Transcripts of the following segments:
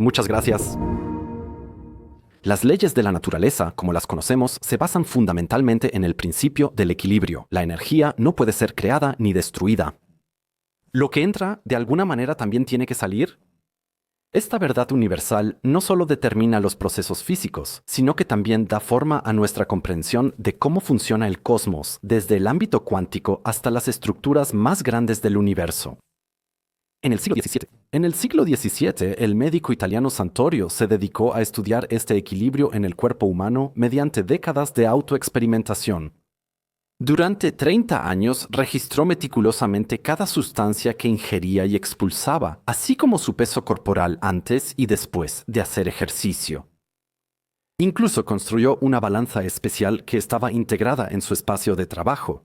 Muchas gracias. Las leyes de la naturaleza, como las conocemos, se basan fundamentalmente en el principio del equilibrio. La energía no puede ser creada ni destruida. Lo que entra, de alguna manera, también tiene que salir. Esta verdad universal no solo determina los procesos físicos, sino que también da forma a nuestra comprensión de cómo funciona el cosmos, desde el ámbito cuántico hasta las estructuras más grandes del universo. En el siglo XVII, el médico italiano Santorio se dedicó a estudiar este equilibrio en el cuerpo humano mediante décadas de autoexperimentación. Durante 30 años registró meticulosamente cada sustancia que ingería y expulsaba, así como su peso corporal antes y después de hacer ejercicio. Incluso construyó una balanza especial que estaba integrada en su espacio de trabajo.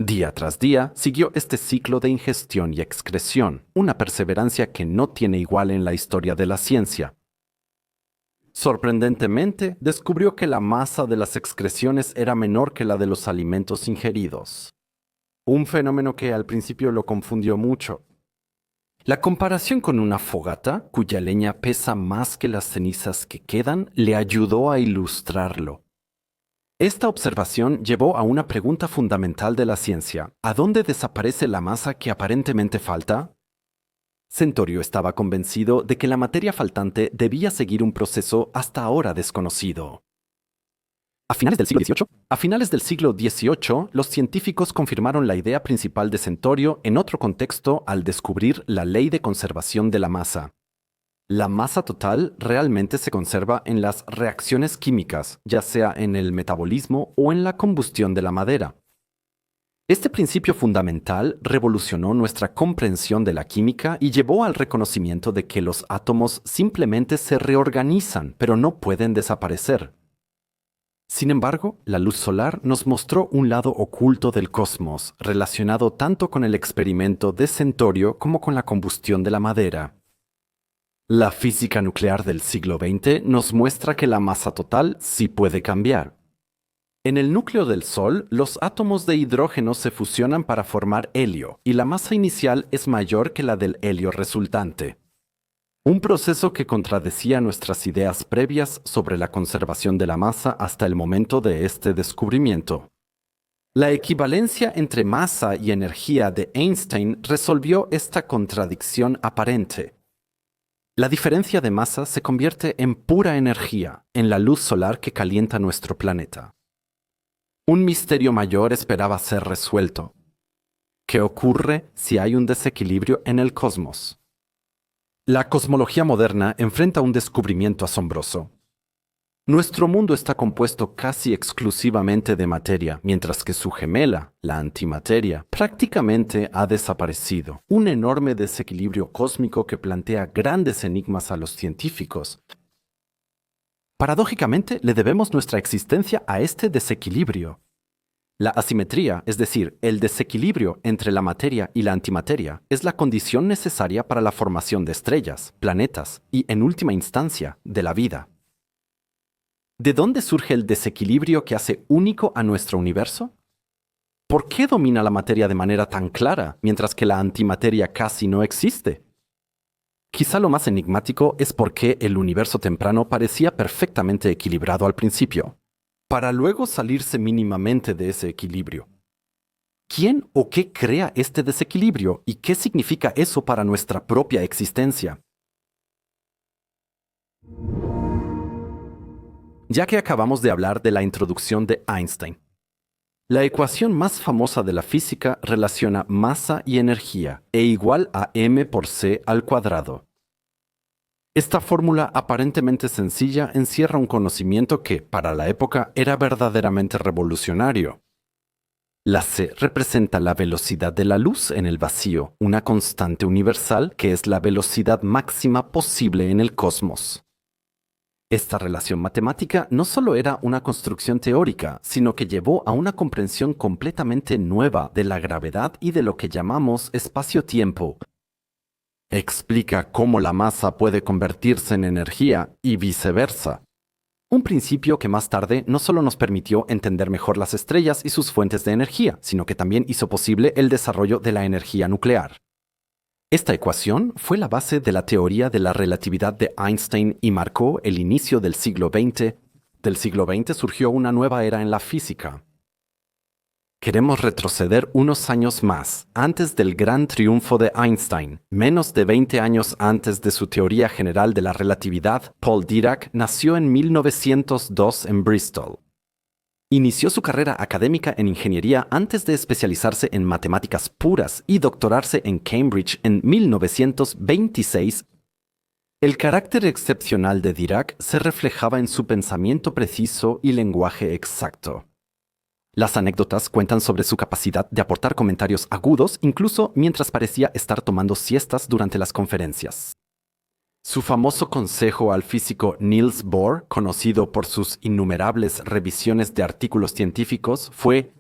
Día tras día siguió este ciclo de ingestión y excreción, una perseverancia que no tiene igual en la historia de la ciencia. Sorprendentemente, descubrió que la masa de las excreciones era menor que la de los alimentos ingeridos. Un fenómeno que al principio lo confundió mucho. La comparación con una fogata, cuya leña pesa más que las cenizas que quedan, le ayudó a ilustrarlo. Esta observación llevó a una pregunta fundamental de la ciencia. ¿A dónde desaparece la masa que aparentemente falta? Centorio estaba convencido de que la materia faltante debía seguir un proceso hasta ahora desconocido. A finales del siglo XVIII, los científicos confirmaron la idea principal de Centorio en otro contexto al descubrir la ley de conservación de la masa. La masa total realmente se conserva en las reacciones químicas, ya sea en el metabolismo o en la combustión de la madera. Este principio fundamental revolucionó nuestra comprensión de la química y llevó al reconocimiento de que los átomos simplemente se reorganizan, pero no pueden desaparecer. Sin embargo, la luz solar nos mostró un lado oculto del cosmos, relacionado tanto con el experimento de Centorio como con la combustión de la madera. La física nuclear del siglo XX nos muestra que la masa total sí puede cambiar. En el núcleo del Sol, los átomos de hidrógeno se fusionan para formar helio, y la masa inicial es mayor que la del helio resultante. Un proceso que contradecía nuestras ideas previas sobre la conservación de la masa hasta el momento de este descubrimiento. La equivalencia entre masa y energía de Einstein resolvió esta contradicción aparente. La diferencia de masa se convierte en pura energía, en la luz solar que calienta nuestro planeta. Un misterio mayor esperaba ser resuelto. ¿Qué ocurre si hay un desequilibrio en el cosmos? La cosmología moderna enfrenta un descubrimiento asombroso. Nuestro mundo está compuesto casi exclusivamente de materia, mientras que su gemela, la antimateria, prácticamente ha desaparecido. Un enorme desequilibrio cósmico que plantea grandes enigmas a los científicos. Paradójicamente, le debemos nuestra existencia a este desequilibrio. La asimetría, es decir, el desequilibrio entre la materia y la antimateria, es la condición necesaria para la formación de estrellas, planetas y, en última instancia, de la vida. ¿De dónde surge el desequilibrio que hace único a nuestro universo? ¿Por qué domina la materia de manera tan clara, mientras que la antimateria casi no existe? Quizá lo más enigmático es por qué el universo temprano parecía perfectamente equilibrado al principio, para luego salirse mínimamente de ese equilibrio. ¿Quién o qué crea este desequilibrio y qué significa eso para nuestra propia existencia? Ya que acabamos de hablar de la introducción de Einstein, la ecuación más famosa de la física relaciona masa y energía, E igual a m por c al cuadrado. Esta fórmula aparentemente sencilla encierra un conocimiento que, para la época, era verdaderamente revolucionario. La c representa la velocidad de la luz en el vacío, una constante universal que es la velocidad máxima posible en el cosmos. Esta relación matemática no solo era una construcción teórica, sino que llevó a una comprensión completamente nueva de la gravedad y de lo que llamamos espacio-tiempo. Explica cómo la masa puede convertirse en energía y viceversa. Un principio que más tarde no solo nos permitió entender mejor las estrellas y sus fuentes de energía, sino que también hizo posible el desarrollo de la energía nuclear. Esta ecuación fue la base de la teoría de la relatividad de Einstein y marcó el inicio del siglo XX. Del siglo XX surgió una nueva era en la física. Queremos retroceder unos años más, antes del gran triunfo de Einstein. Menos de 20 años antes de su teoría general de la relatividad, Paul Dirac nació en 1902 en Bristol. Inició su carrera académica en ingeniería antes de especializarse en matemáticas puras y doctorarse en Cambridge en 1926. El carácter excepcional de Dirac se reflejaba en su pensamiento preciso y lenguaje exacto. Las anécdotas cuentan sobre su capacidad de aportar comentarios agudos incluso mientras parecía estar tomando siestas durante las conferencias. Su famoso consejo al físico Niels Bohr, conocido por sus innumerables revisiones de artículos científicos, fue: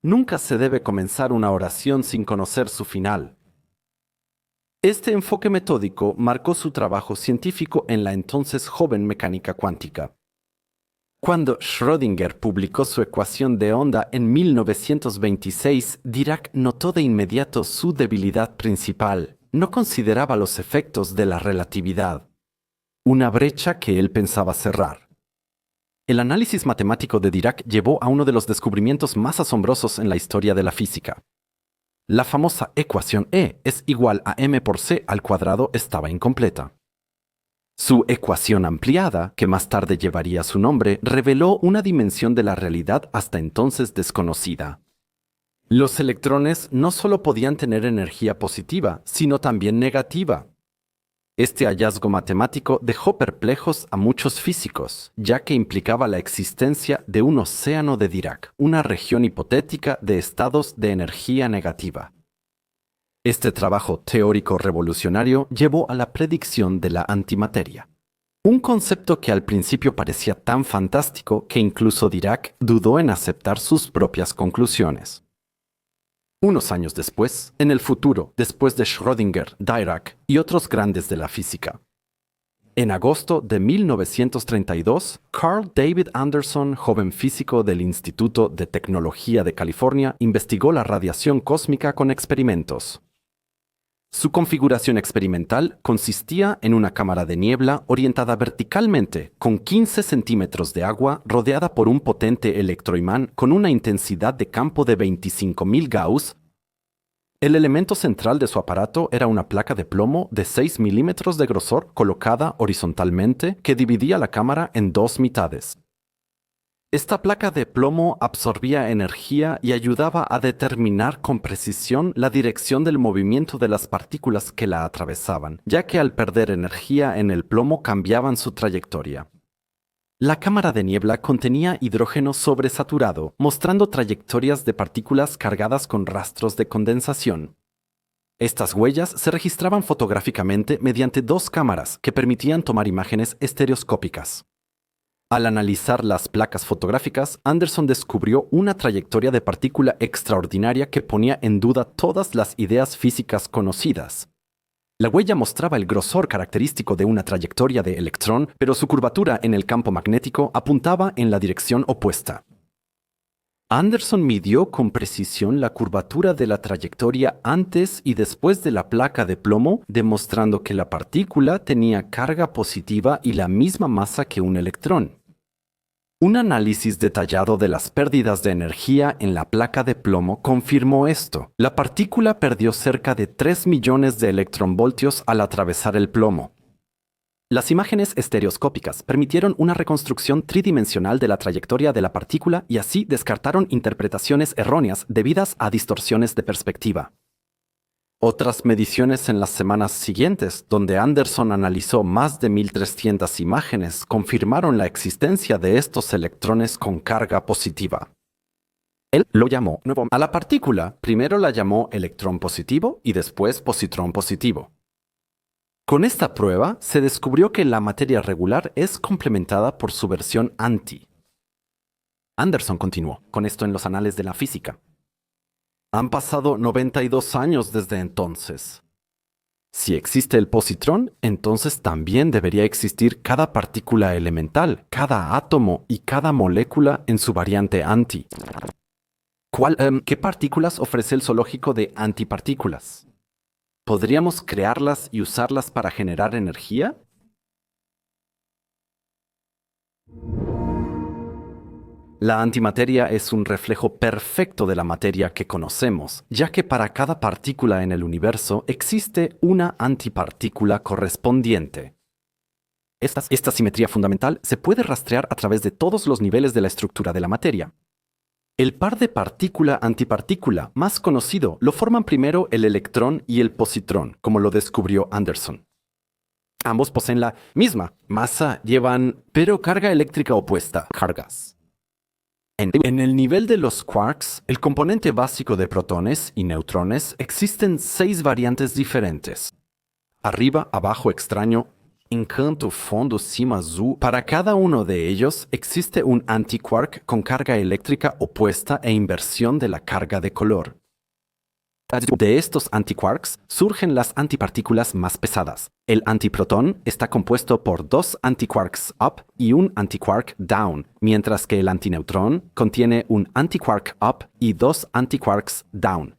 nunca se debe comenzar una oración sin conocer su final. Este enfoque metódico marcó su trabajo científico en la entonces joven mecánica cuántica. Cuando Schrödinger publicó su ecuación de onda en 1926, Dirac notó de inmediato su debilidad principal. No consideraba los efectos de la relatividad, una brecha que él pensaba cerrar. El análisis matemático de Dirac llevó a uno de los descubrimientos más asombrosos en la historia de la física. La famosa ecuación E es igual a m por c al cuadrado estaba incompleta. Su ecuación ampliada, que más tarde llevaría su nombre, reveló una dimensión de la realidad hasta entonces desconocida. Los electrones no solo podían tener energía positiva, sino también negativa. Este hallazgo matemático dejó perplejos a muchos físicos, ya que implicaba la existencia de un océano de Dirac, una región hipotética de estados de energía negativa. Este trabajo teórico revolucionario llevó a la predicción de la antimateria, un concepto que al principio parecía tan fantástico que incluso Dirac dudó en aceptar sus propias conclusiones. Unos años después, en el futuro, después de Schrödinger, Dirac y otros grandes de la física. En agosto de 1932, Carl David Anderson, joven físico del Instituto de Tecnología de California, investigó la radiación cósmica con experimentos. Su configuración experimental consistía en una cámara de niebla orientada verticalmente, con 15 centímetros de agua rodeada por un potente electroimán con una intensidad de campo de 25.000 Gauss. El elemento central de su aparato era una placa de plomo de 6 milímetros de grosor colocada horizontalmente que dividía la cámara en dos mitades. Esta placa de plomo absorbía energía y ayudaba a determinar con precisión la dirección del movimiento de las partículas que la atravesaban, ya que al perder energía en el plomo cambiaban su trayectoria. La cámara de niebla contenía hidrógeno sobresaturado, mostrando trayectorias de partículas cargadas con rastros de condensación. Estas huellas se registraban fotográficamente mediante dos cámaras que permitían tomar imágenes estereoscópicas. Al analizar las placas fotográficas, Anderson descubrió una trayectoria de partícula extraordinaria que ponía en duda todas las ideas físicas conocidas. La huella mostraba el grosor característico de una trayectoria de electrón, pero su curvatura en el campo magnético apuntaba en la dirección opuesta. Anderson midió con precisión la curvatura de la trayectoria antes y después de la placa de plomo, demostrando que la partícula tenía carga positiva y la misma masa que un electrón. Un análisis detallado de las pérdidas de energía en la placa de plomo confirmó esto. La partícula perdió cerca de 3 millones de electronvoltios al atravesar el plomo. Las imágenes estereoscópicas permitieron una reconstrucción tridimensional de la trayectoria de la partícula y así descartaron interpretaciones erróneas debidas a distorsiones de perspectiva. Otras mediciones en las semanas siguientes, donde Anderson analizó más de 1.300 imágenes, confirmaron la existencia de estos electrones con carga positiva. Él lo llamó a la partícula, primero la llamó electrón positivo y después positrón positivo. Con esta prueba se descubrió que la materia regular es complementada por su versión anti. Anderson continuó con esto en los anales de la física. Han pasado 92 años desde entonces. Si existe el positrón, entonces también debería existir cada partícula elemental, cada átomo y cada molécula en su variante anti. ¿Qué partículas ofrece el zoológico de antipartículas? ¿Podríamos crearlas y usarlas para generar energía? La antimateria es un reflejo perfecto de la materia que conocemos, ya que para cada partícula en el universo existe una antipartícula correspondiente. Esta simetría fundamental se puede rastrear a través de todos los niveles de la estructura de la materia. El par de partícula-antipartícula más conocido lo forman primero el electrón y el positrón, como lo descubrió Anderson. Ambos poseen la misma masa, pero carga eléctrica opuesta, cargas. En el nivel de los quarks, el componente básico de protones y neutrones, existen 6 variantes diferentes. Arriba, abajo, extraño, encanto, fondo, cima, azul. Para cada uno de ellos existe un antiquark con carga eléctrica opuesta e inversión de la carga de color. De estos antiquarks surgen las antipartículas más pesadas. El antiprotón está compuesto por 2 antiquarks up y un antiquark down, mientras que el antineutrón contiene un antiquark up y 2 antiquarks down.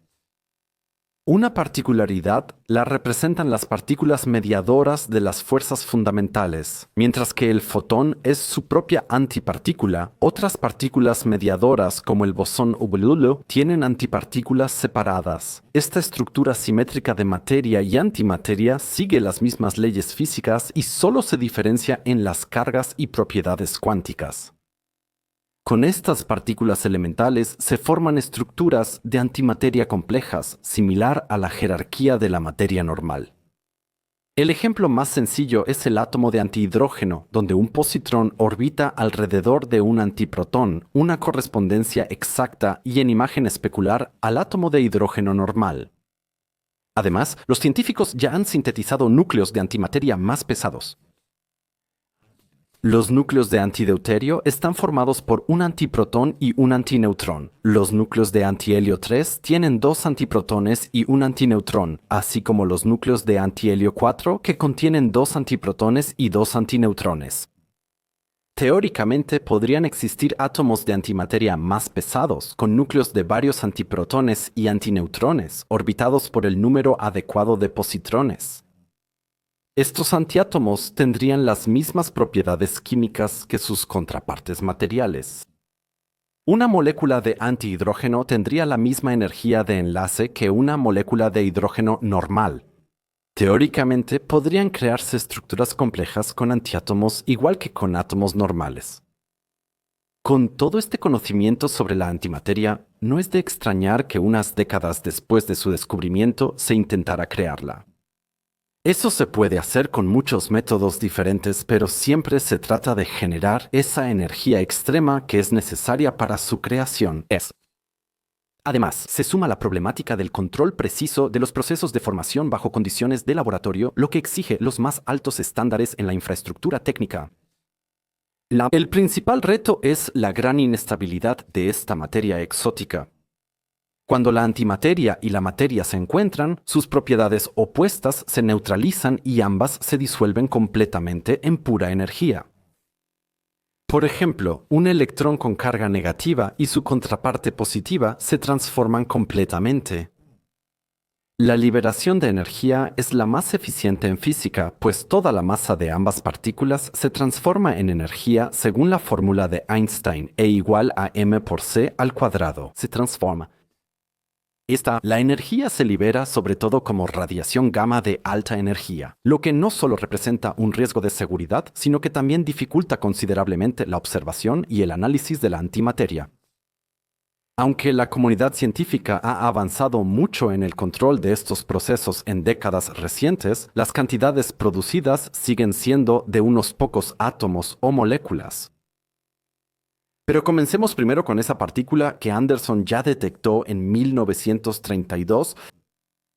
Una particularidad la representan las partículas mediadoras de las fuerzas fundamentales. Mientras que el fotón es su propia antipartícula, otras partículas mediadoras como el bosón Hubble tienen antipartículas separadas. Esta estructura simétrica de materia y antimateria sigue las mismas leyes físicas y solo se diferencia en las cargas y propiedades cuánticas. Con estas partículas elementales se forman estructuras de antimateria complejas, similar a la jerarquía de la materia normal. El ejemplo más sencillo es el átomo de antihidrógeno, donde un positrón orbita alrededor de un antiprotón, una correspondencia exacta y en imagen especular al átomo de hidrógeno normal. Además, los científicos ya han sintetizado núcleos de antimateria más pesados. Los núcleos de antideuterio están formados por un antiprotón y un antineutrón. Los núcleos de antihelio 3 tienen 2 antiprotones y un antineutrón, así como los núcleos de antihelio 4 que contienen 2 antiprotones y 2 antineutrones. Teóricamente podrían existir átomos de antimateria más pesados, con núcleos de varios antiprotones y antineutrones, orbitados por el número adecuado de positrones. Estos antiátomos tendrían las mismas propiedades químicas que sus contrapartes materiales. Una molécula de antihidrógeno tendría la misma energía de enlace que una molécula de hidrógeno normal. Teóricamente, podrían crearse estructuras complejas con antiátomos igual que con átomos normales. Con todo este conocimiento sobre la antimateria, no es de extrañar que unas décadas después de su descubrimiento se intentara crearla. Eso se puede hacer con muchos métodos diferentes, pero siempre se trata de generar esa energía extrema que es necesaria para su creación. Además, se suma la problemática del control preciso de los procesos de formación bajo condiciones de laboratorio, lo que exige los más altos estándares en la infraestructura técnica. El principal reto es la gran inestabilidad de esta materia exótica. Cuando la antimateria y la materia se encuentran, sus propiedades opuestas se neutralizan y ambas se disuelven completamente en pura energía. Por ejemplo, un electrón con carga negativa y su contraparte positiva se transforman completamente. La liberación de energía es la más eficiente en física, pues toda la masa de ambas partículas se transforma en energía según la fórmula de Einstein, E igual a m por c al cuadrado. Se transforma. La energía se libera sobre todo como radiación gamma de alta energía, lo que no solo representa un riesgo de seguridad, sino que también dificulta considerablemente la observación y el análisis de la antimateria. Aunque la comunidad científica ha avanzado mucho en el control de estos procesos en décadas recientes, las cantidades producidas siguen siendo de unos pocos átomos o moléculas. Pero comencemos primero con esa partícula que Anderson ya detectó en 1932,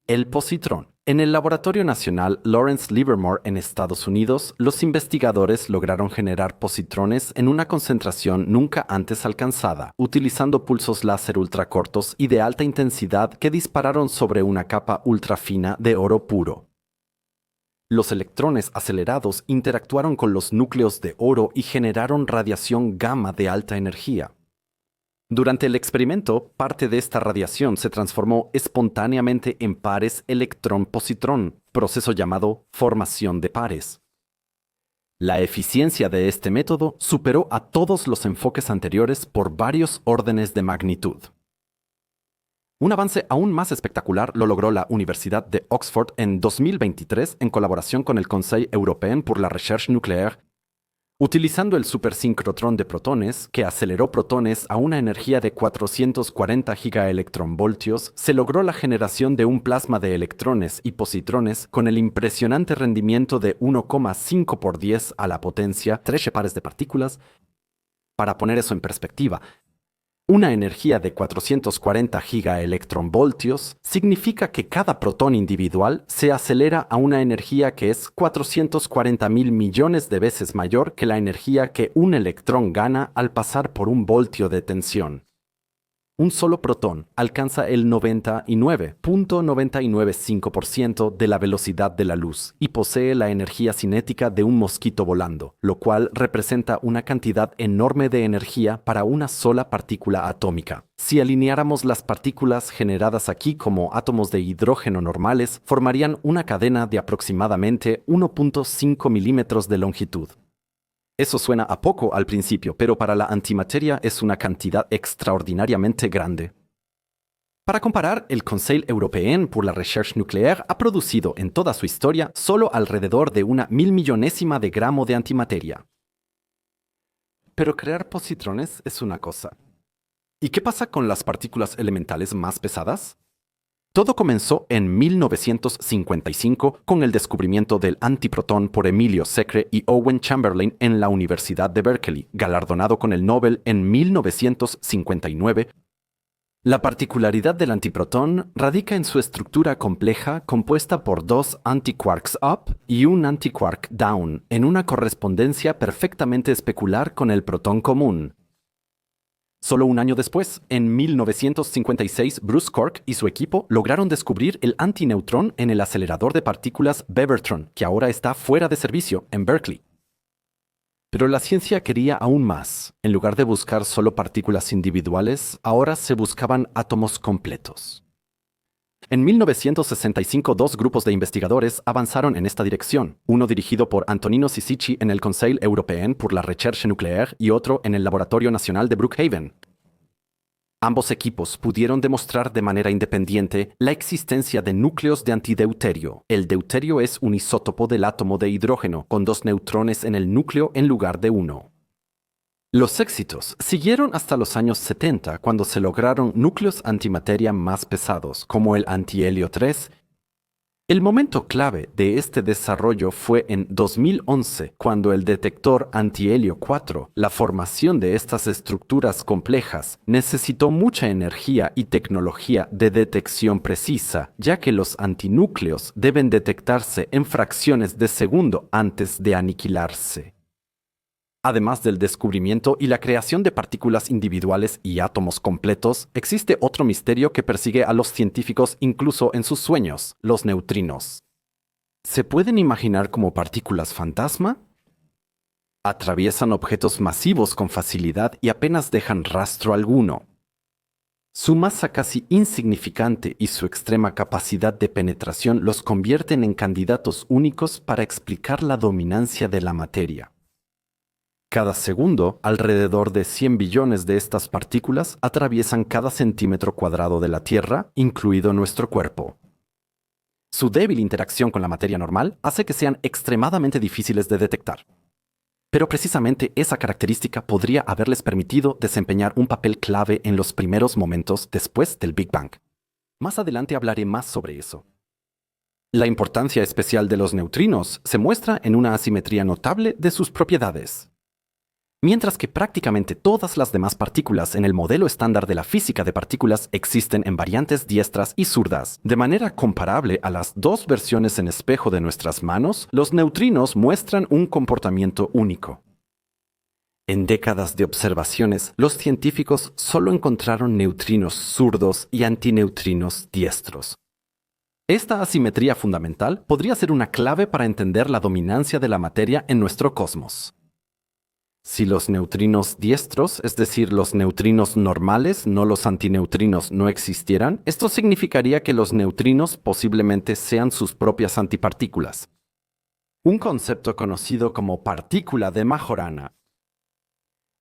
el positrón. En el Laboratorio Nacional Lawrence Livermore en Estados Unidos, los investigadores lograron generar positrones en una concentración nunca antes alcanzada, utilizando pulsos láser ultracortos y de alta intensidad que dispararon sobre una capa ultrafina de oro puro. Los electrones acelerados interactuaron con los núcleos de oro y generaron radiación gamma de alta energía. Durante el experimento, parte de esta radiación se transformó espontáneamente en pares electrón-positrón, proceso llamado formación de pares. La eficiencia de este método superó a todos los enfoques anteriores por varios órdenes de magnitud. Un avance aún más espectacular lo logró la Universidad de Oxford en 2023 en colaboración con el Conseil Européen pour la Recherche Nucléaire, utilizando el supersincrotrón de protones, que aceleró protones a una energía de 440 gigaelectronvoltios, se logró la generación de un plasma de electrones y positrones con el impresionante rendimiento de 1,5 por 10 a la potencia 13 pares de partículas. Para poner eso en perspectiva, una energía de 440 gigaelectronvoltios significa que cada protón individual se acelera a una energía que es 440.000 millones de veces mayor que la energía que un electrón gana al pasar por un voltio de tensión. Un solo protón alcanza el 99.995% de la velocidad de la luz y posee la energía cinética de un mosquito volando, lo cual representa una cantidad enorme de energía para una sola partícula atómica. Si alineáramos las partículas generadas aquí como átomos de hidrógeno normales, formarían una cadena de aproximadamente 1.5 milímetros de longitud. Eso suena a poco al principio, pero para la antimateria es una cantidad extraordinariamente grande. Para comparar, el Conseil Européen pour la Recherche Nucléaire ha producido en toda su historia solo alrededor de una 1.000.000ésima de gramo de antimateria. Pero crear positrones es una cosa. ¿Y qué pasa con las partículas elementales más pesadas? Todo comenzó en 1955 con el descubrimiento del antiprotón por Emilio Secre y Owen Chamberlain en la Universidad de Berkeley, galardonado con el Nobel en 1959. La particularidad del antiprotón radica en su estructura compleja compuesta por dos antiquarks up y un antiquark down, en una correspondencia perfectamente especular con el protón común. Solo un año después, en 1956, Bruce Cork y su equipo lograron descubrir el antineutrón en el acelerador de partículas Bevertron, que ahora está fuera de servicio en Berkeley. Pero la ciencia quería aún más. En lugar de buscar solo partículas individuales, ahora se buscaban átomos completos. En 1965, dos grupos de investigadores avanzaron en esta dirección, uno dirigido por Antonino Sisici en el Conseil Européen pour la Recherche Nucléaire y otro en el Laboratorio Nacional de Brookhaven. Ambos equipos pudieron demostrar de manera independiente la existencia de núcleos de antideuterio. El deuterio es un isótopo del átomo de hidrógeno, con dos neutrones en el núcleo en lugar de uno. Los éxitos siguieron hasta los años 70, cuando se lograron núcleos antimateria más pesados, como el antihelio 3. El momento clave de este desarrollo fue en 2011, cuando el detector antihelio 4, la formación de estas estructuras complejas, necesitó mucha energía y tecnología de detección precisa, ya que los antinúcleos deben detectarse en fracciones de segundo antes de aniquilarse. Además del descubrimiento y la creación de partículas individuales y átomos completos, existe otro misterio que persigue a los científicos incluso en sus sueños: los neutrinos. ¿Se pueden imaginar como partículas fantasma? Atraviesan objetos masivos con facilidad y apenas dejan rastro alguno. Su masa casi insignificante y su extrema capacidad de penetración los convierten en candidatos únicos para explicar la dominancia de la materia. Cada segundo, alrededor de 100 billones de estas partículas atraviesan cada centímetro cuadrado de la Tierra, incluido nuestro cuerpo. Su débil interacción con la materia normal hace que sean extremadamente difíciles de detectar. Pero precisamente esa característica podría haberles permitido desempeñar un papel clave en los primeros momentos después del Big Bang. Más adelante hablaré más sobre eso. La importancia especial de los neutrinos se muestra en una asimetría notable de sus propiedades. Mientras que prácticamente todas las demás partículas en el modelo estándar de la física de partículas existen en variantes diestras y zurdas, de manera comparable a las dos versiones en espejo de nuestras manos, los neutrinos muestran un comportamiento único. En décadas de observaciones, los científicos solo encontraron neutrinos zurdos y antineutrinos diestros. Esta asimetría fundamental podría ser una clave para entender la dominancia de la materia en nuestro cosmos. Si los neutrinos diestros, es decir, los neutrinos normales, no los antineutrinos, no existieran, esto significaría que los neutrinos posiblemente sean sus propias antipartículas. Un concepto conocido como partícula de Majorana.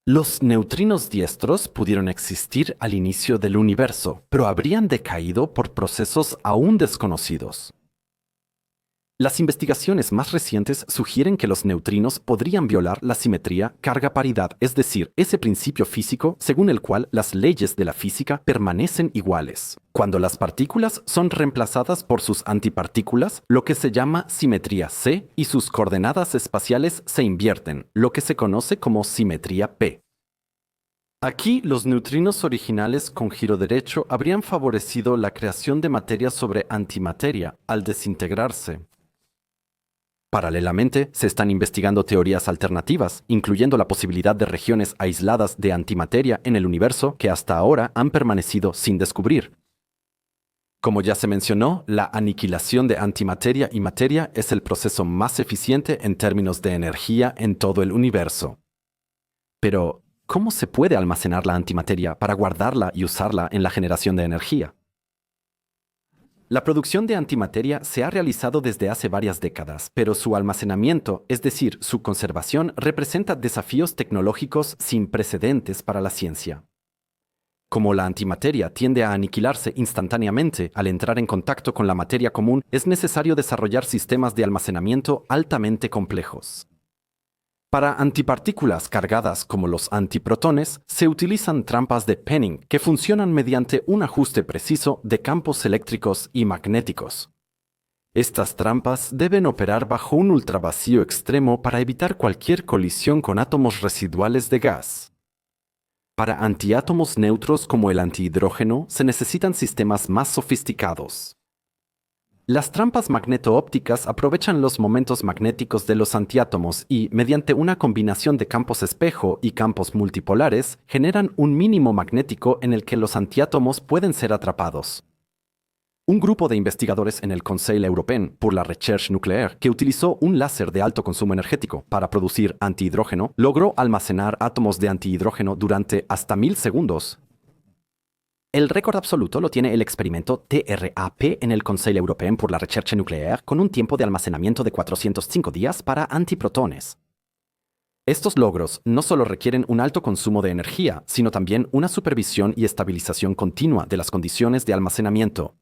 Los neutrinos diestros pudieron existir al inicio del universo, pero habrían decaído por procesos aún desconocidos. Las investigaciones más recientes sugieren que los neutrinos podrían violar la simetría carga-paridad, es decir, ese principio físico según el cual las leyes de la física permanecen iguales. Cuando las partículas son reemplazadas por sus antipartículas, lo que se llama simetría C, y sus coordenadas espaciales se invierten, lo que se conoce como simetría P. Aquí, los neutrinos originales con giro derecho habrían favorecido la creación de materia sobre antimateria al desintegrarse. Paralelamente, se están investigando teorías alternativas, incluyendo la posibilidad de regiones aisladas de antimateria en el universo que hasta ahora han permanecido sin descubrir. Como ya se mencionó, la aniquilación de antimateria y materia es el proceso más eficiente en términos de energía en todo el universo. Pero, ¿cómo se puede almacenar la antimateria para guardarla y usarla en la generación de energía? La producción de antimateria se ha realizado desde hace varias décadas, pero su almacenamiento, es decir, su conservación, representa desafíos tecnológicos sin precedentes para la ciencia. Como la antimateria tiende a aniquilarse instantáneamente al entrar en contacto con la materia común, es necesario desarrollar sistemas de almacenamiento altamente complejos. Para antipartículas cargadas como los antiprotones, se utilizan trampas de Penning que funcionan mediante un ajuste preciso de campos eléctricos y magnéticos. Estas trampas deben operar bajo un ultravacío extremo para evitar cualquier colisión con átomos residuales de gas. Para antiátomos neutros como el antihidrógeno, se necesitan sistemas más sofisticados. Las trampas magneto-ópticas aprovechan los momentos magnéticos de los antiátomos y, mediante una combinación de campos espejo y campos multipolares, generan un mínimo magnético en el que los antiátomos pueden ser atrapados. Un grupo de investigadores en el Conseil Européen pour la Recherche Nucléaire, que utilizó un láser de alto consumo energético para producir antihidrógeno, logró almacenar átomos de antihidrógeno durante hasta 1000 segundos. El récord absoluto lo tiene el experimento TRAP en el Conseil Européen pour la Recherche Nucléaire con un tiempo de almacenamiento de 405 días para antiprotones. Estos logros no solo requieren un alto consumo de energía, sino también una supervisión y estabilización continua de las condiciones de almacenamiento.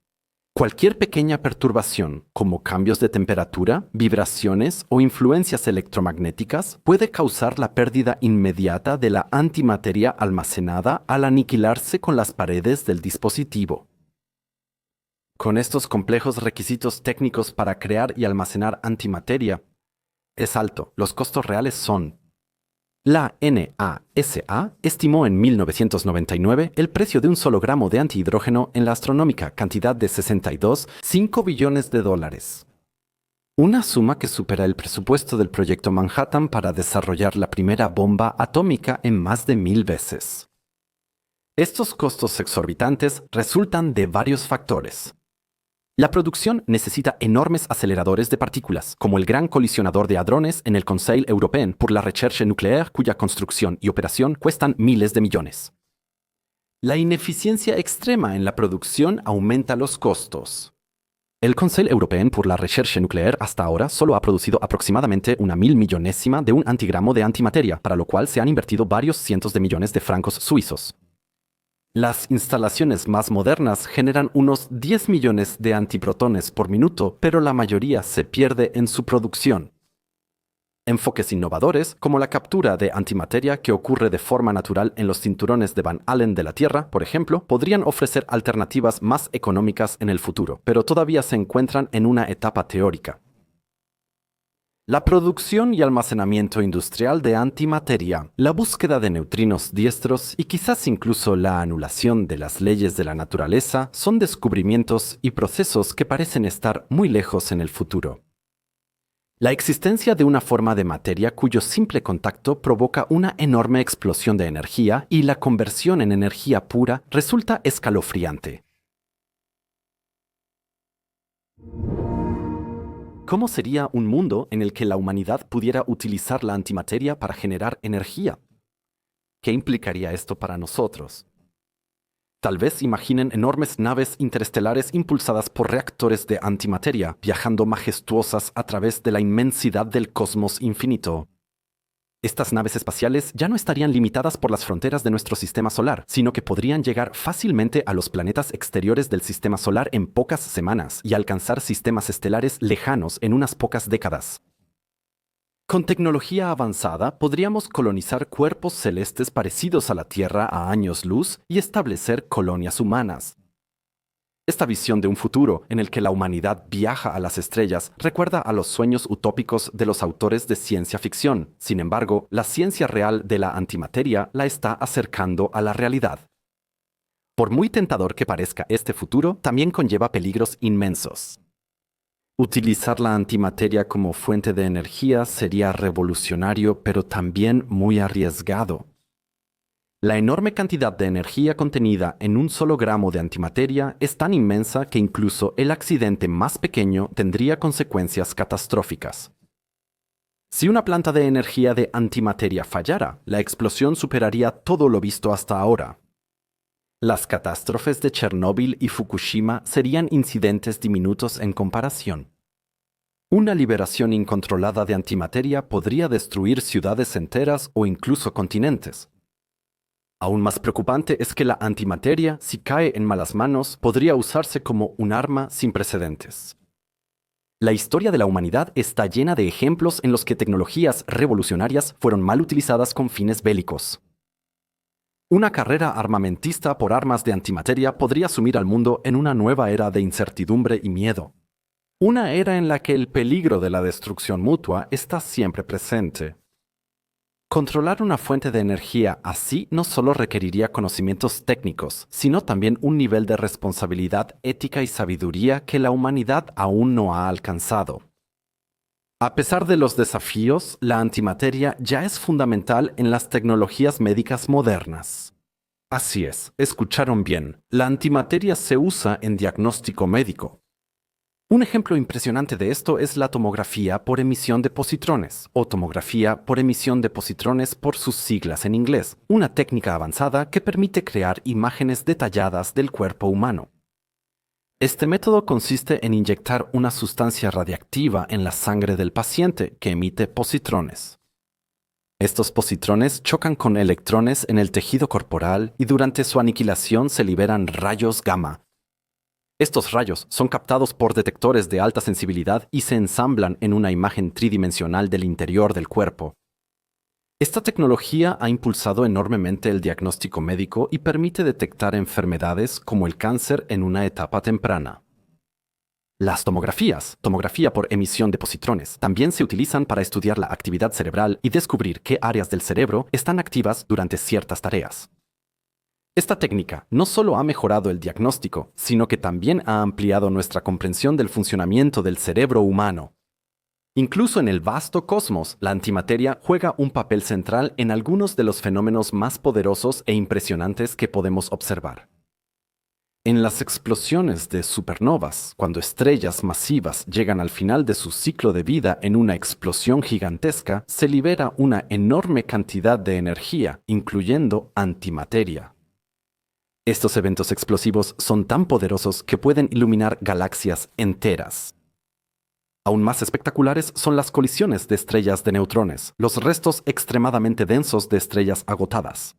Cualquier pequeña perturbación, como cambios de temperatura, vibraciones o influencias electromagnéticas, puede causar la pérdida inmediata de la antimateria almacenada al aniquilarse con las paredes del dispositivo. Con estos complejos requisitos técnicos para crear y almacenar antimateria, es alto. Los costos reales son: la NASA estimó en 1999 el precio de un solo gramo de antihidrógeno en la astronómica cantidad de 62,5 billones de dólares. Una suma que supera el presupuesto del proyecto Manhattan para desarrollar la primera bomba atómica en más de 1000 veces. Estos costos exorbitantes resultan de varios factores. La producción necesita enormes aceleradores de partículas, como el Gran Colisionador de Hadrones en el Conseil Européen pour la Recherche Nucléaire, cuya construcción y operación cuestan miles de millones. La ineficiencia extrema en la producción aumenta los costos. El Conseil Européen pour la Recherche Nucléaire hasta ahora solo ha producido aproximadamente una 1000 millonésima de un antigramo de antimateria, para lo cual se han invertido varios cientos de millones de francos suizos. Las instalaciones más modernas generan unos 10 millones de antiprotones por minuto, pero la mayoría se pierde en su producción. Enfoques innovadores, como la captura de antimateria que ocurre de forma natural en los cinturones de Van Allen de la Tierra, por ejemplo, podrían ofrecer alternativas más económicas en el futuro, pero todavía se encuentran en una etapa teórica. La producción y almacenamiento industrial de antimateria, la búsqueda de neutrinos diestros y quizás incluso la anulación de las leyes de la naturaleza son descubrimientos y procesos que parecen estar muy lejos en el futuro. La existencia de una forma de materia cuyo simple contacto provoca una enorme explosión de energía y la conversión en energía pura resulta escalofriante. ¿Cómo sería un mundo en el que la humanidad pudiera utilizar la antimateria para generar energía? ¿Qué implicaría esto para nosotros? Tal vez imaginen enormes naves interestelares impulsadas por reactores de antimateria, viajando majestuosas a través de la inmensidad del cosmos infinito. Estas naves espaciales ya no estarían limitadas por las fronteras de nuestro sistema solar, sino que podrían llegar fácilmente a los planetas exteriores del sistema solar en pocas semanas y alcanzar sistemas estelares lejanos en unas pocas décadas. Con tecnología avanzada podríamos colonizar cuerpos celestes parecidos a la Tierra a años luz y establecer colonias humanas. Esta visión de un futuro en el que la humanidad viaja a las estrellas recuerda a los sueños utópicos de los autores de ciencia ficción. Sin embargo, la ciencia real de la antimateria la está acercando a la realidad. Por muy tentador que parezca este futuro, también conlleva peligros inmensos. Utilizar la antimateria como fuente de energía sería revolucionario, pero también muy arriesgado. La enorme cantidad de energía contenida en un solo gramo de antimateria es tan inmensa que incluso el accidente más pequeño tendría consecuencias catastróficas. Si una planta de energía de antimateria fallara, la explosión superaría todo lo visto hasta ahora. Las catástrofes de Chernóbil y Fukushima serían incidentes diminutos en comparación. Una liberación incontrolada de antimateria podría destruir ciudades enteras o incluso continentes. Aún más preocupante es que la antimateria, si cae en malas manos, podría usarse como un arma sin precedentes. La historia de la humanidad está llena de ejemplos en los que tecnologías revolucionarias fueron mal utilizadas con fines bélicos. Una carrera armamentista por armas de antimateria podría sumir al mundo en una nueva era de incertidumbre y miedo. Una era en la que el peligro de la destrucción mutua está siempre presente. Controlar una fuente de energía así no solo requeriría conocimientos técnicos, sino también un nivel de responsabilidad ética y sabiduría que la humanidad aún no ha alcanzado. A pesar de los desafíos, la antimateria ya es fundamental en las tecnologías médicas modernas. Así es, escucharon bien, la antimateria se usa en diagnóstico médico. Un ejemplo impresionante de esto es la tomografía por emisión de positrones, o tomografía por emisión de positrones por sus siglas en inglés, una técnica avanzada que permite crear imágenes detalladas del cuerpo humano. Este método consiste en inyectar una sustancia radiactiva en la sangre del paciente que emite positrones. Estos positrones chocan con electrones en el tejido corporal y durante su aniquilación se liberan rayos gamma. Estos rayos son captados por detectores de alta sensibilidad y se ensamblan en una imagen tridimensional del interior del cuerpo. Esta tecnología ha impulsado enormemente el diagnóstico médico y permite detectar enfermedades como el cáncer en una etapa temprana. Las tomografías, tomografía por emisión de positrones, también se utilizan para estudiar la actividad cerebral y descubrir qué áreas del cerebro están activas durante ciertas tareas. Esta técnica no solo ha mejorado el diagnóstico, sino que también ha ampliado nuestra comprensión del funcionamiento del cerebro humano. Incluso en el vasto cosmos, la antimateria juega un papel central en algunos de los fenómenos más poderosos e impresionantes que podemos observar. En las explosiones de supernovas, cuando estrellas masivas llegan al final de su ciclo de vida en una explosión gigantesca, se libera una enorme cantidad de energía, incluyendo antimateria. Estos eventos explosivos son tan poderosos que pueden iluminar galaxias enteras. Aún más espectaculares son las colisiones de estrellas de neutrones, los restos extremadamente densos de estrellas agotadas.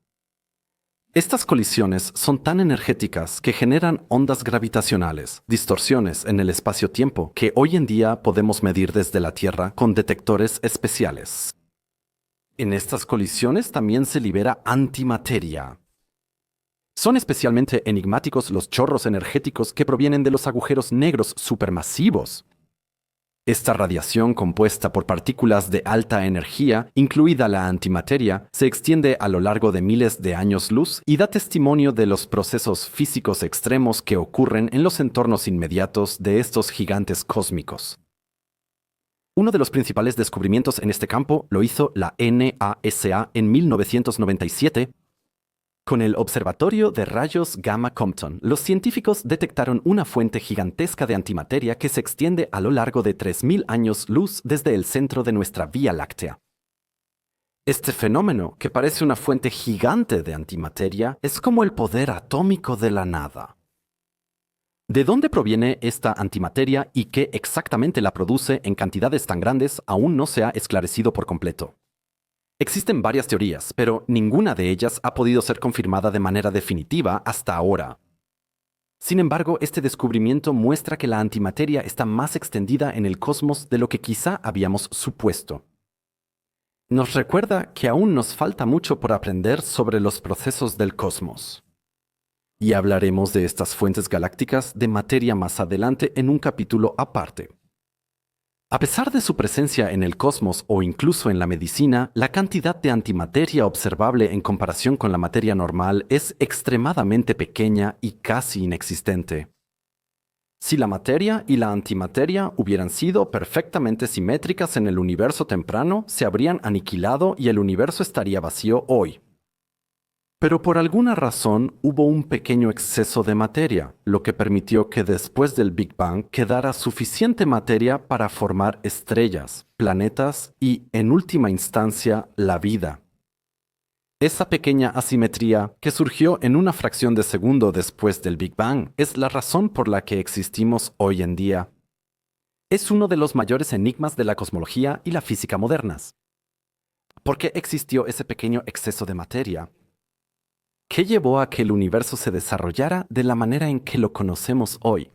Estas colisiones son tan energéticas que generan ondas gravitacionales, distorsiones en el espacio-tiempo que hoy en día podemos medir desde la Tierra con detectores especiales. En estas colisiones también se libera antimateria. Son especialmente enigmáticos los chorros energéticos que provienen de los agujeros negros supermasivos. Esta radiación compuesta por partículas de alta energía, incluida la antimateria, se extiende a lo largo de miles de años luz y da testimonio de los procesos físicos extremos que ocurren en los entornos inmediatos de estos gigantes cósmicos. Uno de los principales descubrimientos en este campo lo hizo la NASA en 1997 Con el Observatorio de Rayos Gamma Compton, los científicos detectaron una fuente gigantesca de antimateria que se extiende a lo largo de 3000 años luz desde el centro de nuestra Vía Láctea. Este fenómeno, que parece una fuente gigante de antimateria, es como el poder atómico de la nada. ¿De dónde proviene esta antimateria y qué exactamente la produce en cantidades tan grandes aún no se ha esclarecido por completo? Existen varias teorías, pero ninguna de ellas ha podido ser confirmada de manera definitiva hasta ahora. Sin embargo, este descubrimiento muestra que la antimateria está más extendida en el cosmos de lo que quizá habíamos supuesto. Nos recuerda que aún nos falta mucho por aprender sobre los procesos del cosmos. Y hablaremos de estas fuentes galácticas de materia más adelante en un capítulo aparte. A pesar de su presencia en el cosmos o incluso en la medicina, la cantidad de antimateria observable en comparación con la materia normal es extremadamente pequeña y casi inexistente. Si la materia y la antimateria hubieran sido perfectamente simétricas en el universo temprano, se habrían aniquilado y el universo estaría vacío hoy. Pero por alguna razón hubo un pequeño exceso de materia, lo que permitió que después del Big Bang quedara suficiente materia para formar estrellas, planetas y, en última instancia, la vida. Esa pequeña asimetría, que surgió en una fracción de segundo después del Big Bang, es la razón por la que existimos hoy en día. Es uno de los mayores enigmas de la cosmología y la física modernas. ¿Por qué existió ese pequeño exceso de materia? ¿Qué llevó a que el universo se desarrollara de la manera en que lo conocemos hoy?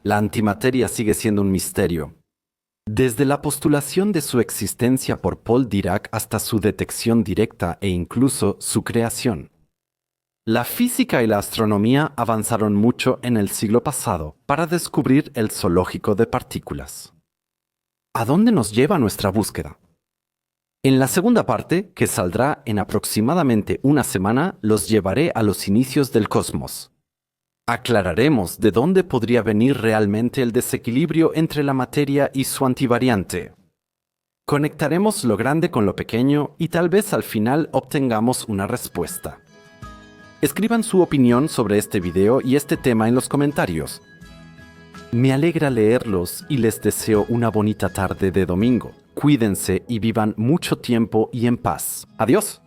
La antimateria sigue siendo un misterio. Desde la postulación de su existencia por Paul Dirac hasta su detección directa e incluso su creación. La física y la astronomía avanzaron mucho en el siglo pasado para descubrir el zoológico de partículas. ¿A dónde nos lleva nuestra búsqueda? En la segunda parte, que saldrá en aproximadamente una semana, los llevaré a los inicios del cosmos. Aclararemos de dónde podría venir realmente el desequilibrio entre la materia y su antivariante. Conectaremos lo grande con lo pequeño y tal vez al final obtengamos una respuesta. Escriban su opinión sobre este video y este tema en los comentarios. Me alegra leerlos y les deseo una bonita tarde de domingo. Cuídense y vivan mucho tiempo y en paz. Adiós.